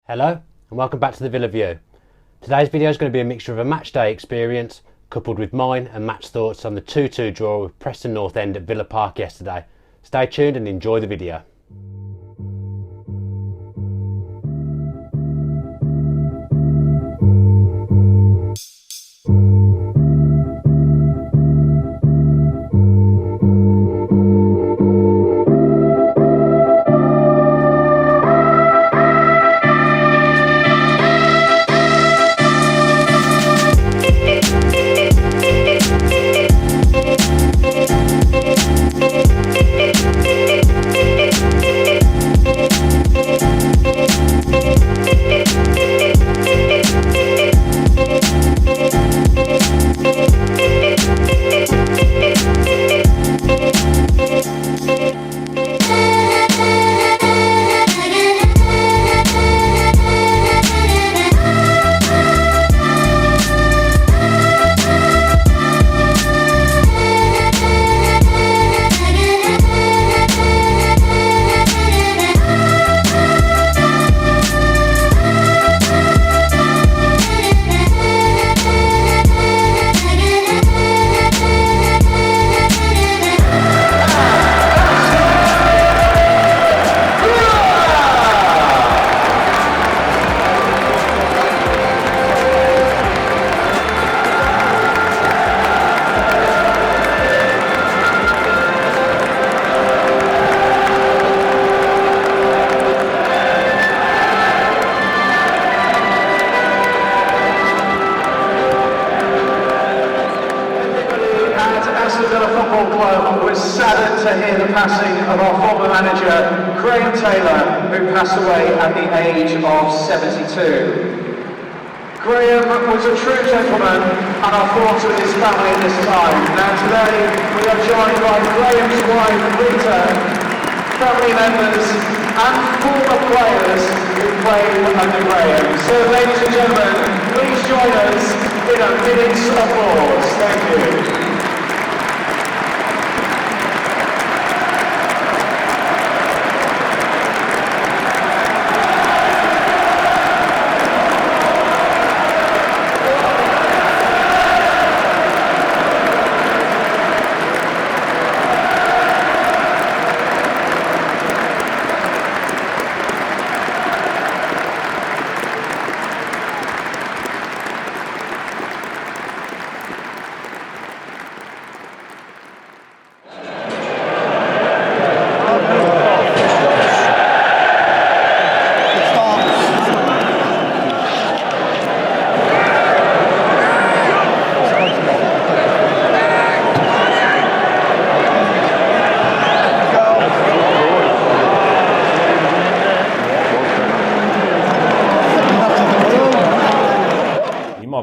Hello and welcome back to the Villa View. Today's video is going to be a mixture of a match day experience coupled with mine and Matt's thoughts on the 2-2 draw with Preston North End at Villa Park yesterday. Stay tuned and enjoy the video. Was saddened to hear the passing of our former manager, Graham Taylor, who passed away at the age of 72. Graham was a true gentleman, and our thoughts with his family at this time. Now today we are joined by Graham's wife, Rita, family members and former players who played under Graham. So ladies and gentlemen, please join us in a minute's applause. Thank you.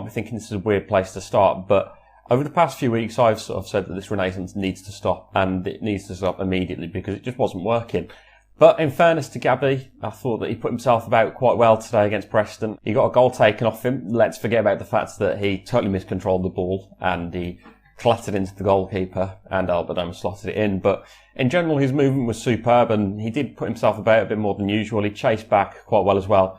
Thinking this is a weird place to start, but over the past few weeks I've sort of said that this renaissance needs to stop, and it needs to stop immediately because it just wasn't working. But in fairness to Gabby, I thought that he put himself about quite well today against Preston. He got a goal taken off him. Let's forget about the fact that he totally miscontrolled the ball and he clattered into the goalkeeper and Albert slotted it in. But in general his movement was superb and he did put himself about a bit more than usual. He chased back quite well as well.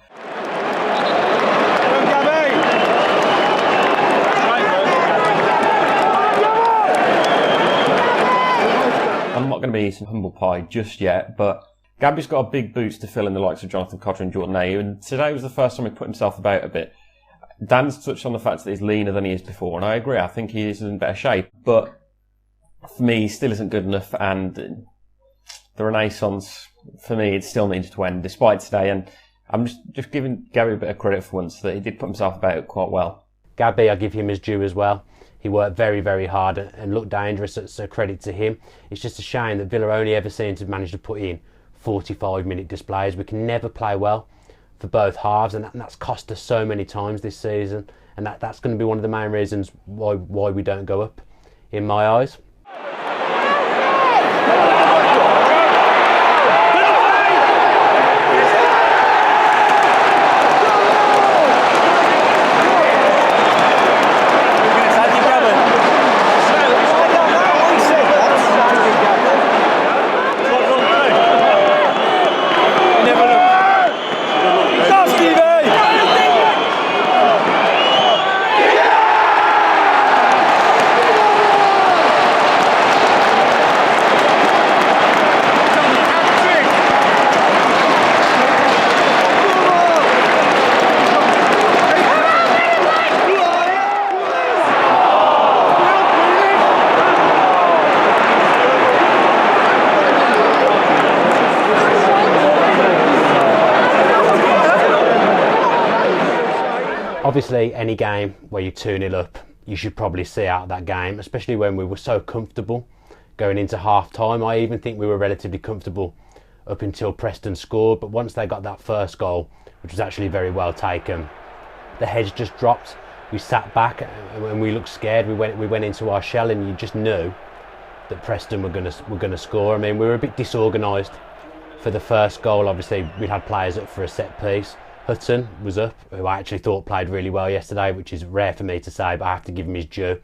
I'm not going to be eating humble pie just yet, but Gabby's got a big boots to fill in the likes of Jonathan Cotter and Jordan Ayew, and today was the first time he put himself about a bit. Dan's touched on the fact that he's leaner than he is before, and I agree, I think he is in better shape, but for me, he still isn't good enough, and the renaissance, for me, it still needs to end, despite today, and I'm just giving Gabby a bit of credit for once, that he did put himself about it quite well. Gabby, I give him his due as well. He worked very, very hard and looked dangerous, so credit to him. It's just a shame that Villa only ever seem to manage to put in 45-minute displays. We can never play well for both halves, and that's cost us so many times this season. And that's going to be one of the main reasons why we don't go up, in my eyes. Steven! Obviously, any game where you're 2-0 up, you should probably see out that game, especially when we were so comfortable going into half time. I even think we were relatively comfortable up until Preston scored, but once they got that first goal, which was actually very well taken, the heads just dropped. We sat back and we looked scared. We went into our shell, and you just knew that Preston were gonna score. I mean, we were a bit disorganised for the first goal. Obviously, we had players up for a set piece. Hutton was up, who I actually thought played really well yesterday, which is rare for me to say, but I have to give him his due.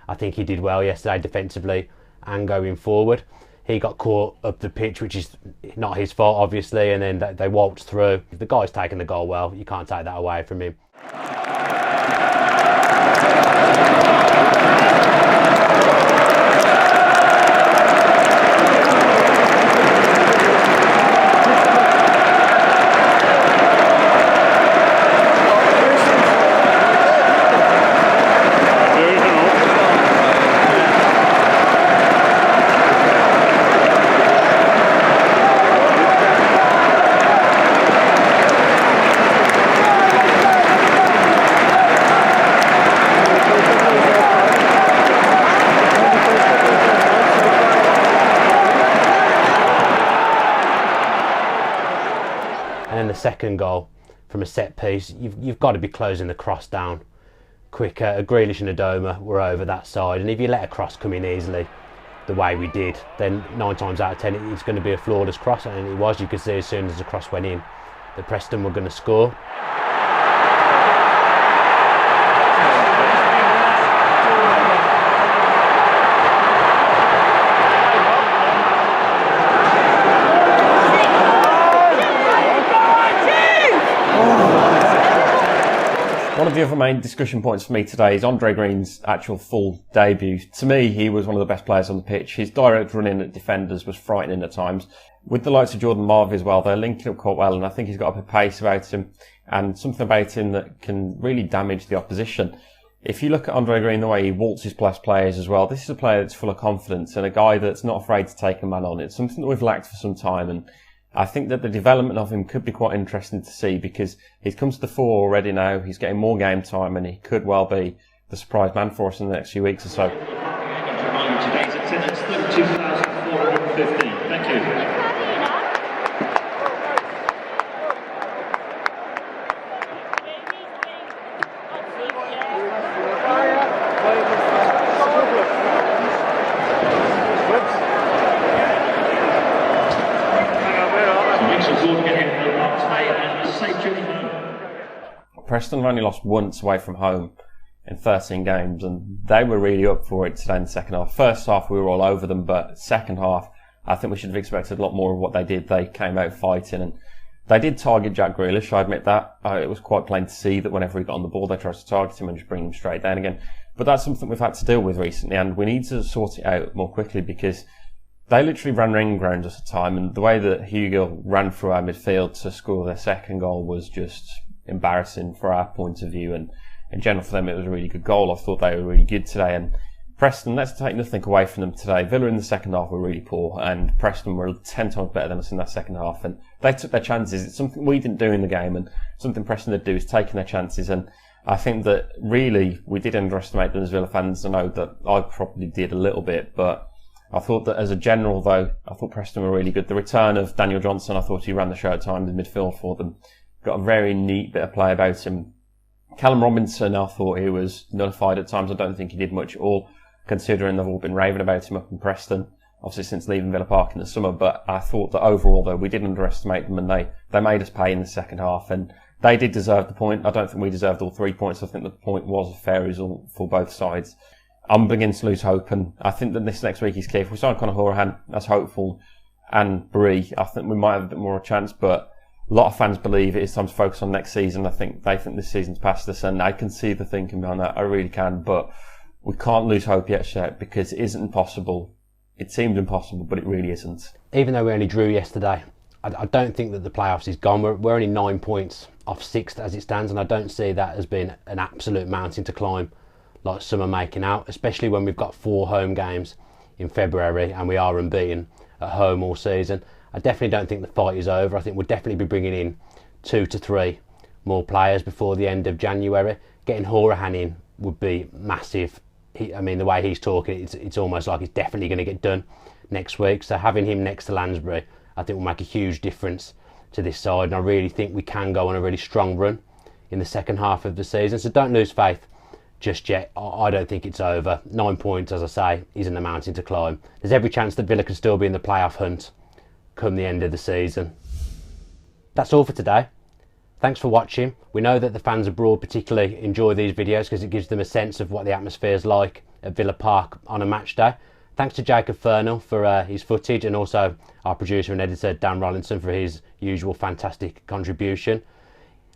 I think he did well yesterday defensively and going forward. He got caught up the pitch, which is not his fault, obviously, and then they waltzed through. The guy's taken the goal well. You can't take that away from him. And then the second goal from a set piece, you've got to be closing the cross down quicker. Grealish and Adoma were over that side, and if you let a cross come in easily the way we did, then 9 times out of 10 it's going to be a flawless cross, and it was. You could see as soon as the cross went in that Preston were going to score. One of the other main discussion points for me today is Andre Green's actual full debut. To me, he was one of the best players on the pitch. His direct running at defenders was frightening at times. With the likes of Jordan Marvey as well, they're linking up quite well, and I think he's got a bit of pace about him and something about him that can really damage the opposition. If you look at Andre Green, the way he waltzes past players as well, this is a player that's full of confidence and a guy that's not afraid to take a man on. It's something that we've lacked for some time, and I think that the development of him could be quite interesting to see, because he's come to the fore already now. He's getting more game time, and he could well be the surprise man for us in the next few weeks or so. Today's attendance 32,415. Thank you. Preston only lost once away from home in 13 games, and they were really up for it today in the second half. First half we were all over them, but second half I think we should have expected a lot more of what they did. They came out fighting, and they did target Jack Grealish, I admit that. It was quite plain to see that whenever he got on the ball they tried to target him and just bring him straight down again. But that's something we've had to deal with recently, and we need to sort it out more quickly, because they literally ran ring around us at the time, and the way that Hugo ran through our midfield to score their second goal was just embarrassing for our point of view, and in general for them it was a really good goal. I thought they were really good today, and Preston, let's take nothing away from them today. Villa in the second half were really poor, and Preston were 10 times better than us in that second half, and they took their chances. It's something we didn't do in the game, and something Preston did do is taking their chances, and I think that really we did underestimate them as Villa fans. I know that I probably did a little bit, but I thought that as a general though, I thought Preston were really good. The return of Daniel Johnson, I thought he ran the show at times in midfield for them. Got a very neat bit of play about him. Callum Robinson, I thought he was nullified at times. I don't think he did much at all, considering they've all been raving about him up in Preston, obviously since leaving Villa Park in the summer. But I thought that overall, though, we did underestimate them, and they made us pay in the second half, and they did deserve the point. I don't think we deserved all 3 points. I think the point was a fair result for both sides. I'm beginning to lose hope, and I think that this next week is key. If we sign Conor Hourihane, that's hopeful, and Bree, I think we might have a bit more of a chance, but a lot of fans believe it is time to focus on next season. I think they think this season's past us, and I can see the thinking behind that. I really can, but we can't lose hope yet, because it isn't impossible. It seemed impossible, but it really isn't. Even though we only drew yesterday, I don't think that the playoffs is gone. We're only 9 points off 6th as it stands, and I don't see that as being an absolute mountain to climb like some are making out, especially when we've got 4 home games in February and we are unbeaten at home all season. I definitely don't think the fight is over. I think we'll definitely be bringing in 2 to 3 more players before the end of January. Getting Horahan in would be massive. I mean, the way he's talking, it's almost like it's definitely going to get done next week. So having him next to Lansbury, I think will make a huge difference to this side. And I really think we can go on a really strong run in the second half of the season. So don't lose faith just yet. I don't think it's over. 9 points, as I say, isn't a mountain to climb. There's every chance that Villa can still be in the playoff hunt come the end of the season. That's all for today. Thanks for watching. We know that the fans abroad particularly enjoy these videos because it gives them a sense of what the atmosphere is like at Villa Park on a match day. Thanks to Jacob Furnell for his footage, and also our producer and editor Dan Rolinson for his usual fantastic contribution.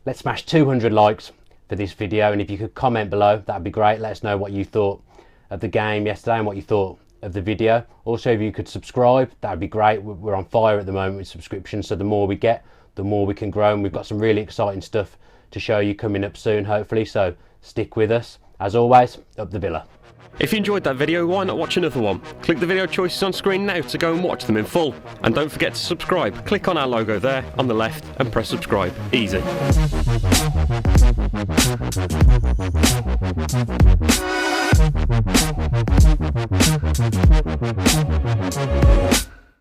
Let's smash 200 likes for this video, and if you could comment below, that'd be great. Let us know what you thought of the game yesterday and what you thought of the video. Also, if you could subscribe, that'd be great. We're on fire at the moment with subscriptions, so the more we get, the more we can grow, and we've got some really exciting stuff to show you coming up soon, hopefully, so stick with us. As always, up the Villa. If you enjoyed that video, why not watch another one? Click the video choices on screen now to go and watch them in full. And don't forget to subscribe. Click on our logo there on the left and press subscribe. Easy.